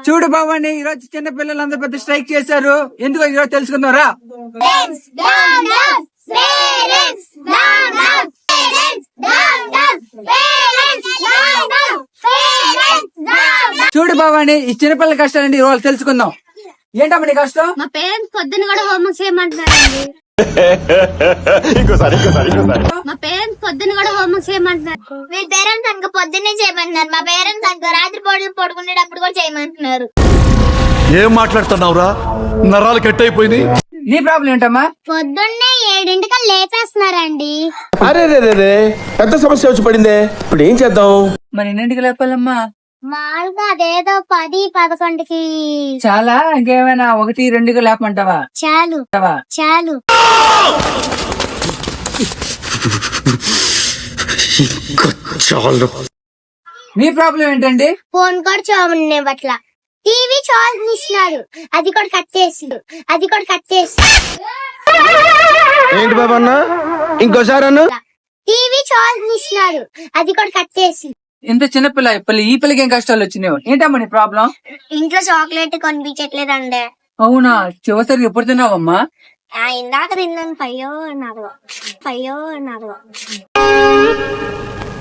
చూడు భవాని, ఈ రోజు చిన్న పిల్లలందరూ పెద్ద స్ట్రైక్ చేశారు. ఎందుకో ఈ రోజు తెలుసుకుందారా? చూడు భవాని, ఈ చిన్నపిల్లల కష్టాలండి రోజు తెలుసుకుందాం. ఏంటమ్మా నీ కష్టం? మా పేరెంట్స్ పొద్దున్న కూడా హోంవర్క్ చేయమంటున్నారండి. మా పేరెంట్స్ పొద్దున్న కూడా హోంవర్క్ చేయమంటున్నారు. మీ పేరెంట్స్ అనుకో పొద్దున్నే చేయమంటున్నారు. మా పేరెంట్స్ అనుకో రాత్రి పడుకునేటప్పుడు కూడా చేయమంటున్నారు. ఏం మాట్లాడుతున్నావురా? నరాలు కట్ అయిపోయింది. నీ ప్రాబ్లం ఏంటమ్మా? పొద్దున్నే 7 లేచేస్తున్నారండి. అరే రే పెద్ద సమస్య వచ్చి పడిందే. ఇప్పుడు ఏం చేద్దాం? మరి ఎన్నింటికి లేపాలమ్మా? మామూలుగా అదేదో 10-11కి. చాలా? ఇంకేమైనా 1-2కి లేపమంటావా? చాలు చాలు. మీ ప్రాబ్లం ఏంటండి? ఫోన్ కూడా చూడండి పట్ల. టీవీ చూస్తున్నాడు, అది కూడా కట్ చేసి. ఏంటి బాబా అన్న? ఇంకోసారి అన్న. టీవీ చూస్తున్నాడు, అది కూడా కట్ చేసి. ఇంత చిన్నపిల్ల ఈ పిల్లకి ఏం కష్టాలు వచ్చినాయి? ఏంటమ్మా నీ ప్రాబ్లం? ఇంట్లో చాక్లెట్ కొనిపించట్లేదండి. అవునా? చివరిసారి ఎప్పుడు తిన్నావమ్మా? ఇందాక తిన్నాను. పయ్యో నాదో.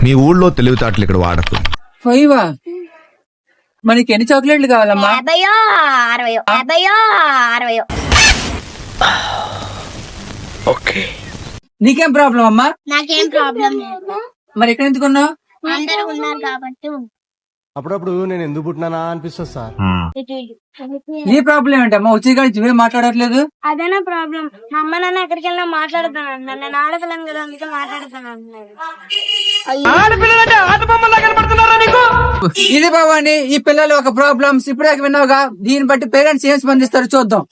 మీ ఊళ్ళో తెలివితేటలు ఇక్కడ వాడకు. 5 మనకి ఎన్ని చాక్లెట్లు కావాలమ్మా? 50-60. ఓకే. నీకేం ప్రాబ్లం అమ్మా? నాకేం ప్రాబ్లం లేదు. మరి ఎక్కడ ఎందుకున్నావు? అందరూ ఉన్నారు కాబట్టి. అప్పుడప్పుడు నేను ఎందుకు పుట్టినానా అనిపిస్తుంది సార్. నీ ప్రాబ్లం ఏంటమ్మా? వచ్చేగాడి నువ్వే మాట్లాడట్లేదు. అదేనా ప్రాబ్లం. మా అమ్మ నాన్న ఎక్కడికి వెళ్ళినా మాట్లాడుతాను. నేను ఆడపిల్లను కదా, అందుకే మాట్లాడుతాను. ఇది భవాని, ఈ పిల్లలు ఒక ప్రాబ్లమ్స్ ఇప్పుడే విన్నావుగా. దీన్ని బట్టి పేరెంట్స్ ఏం స్పందిస్తారో చూద్దాం.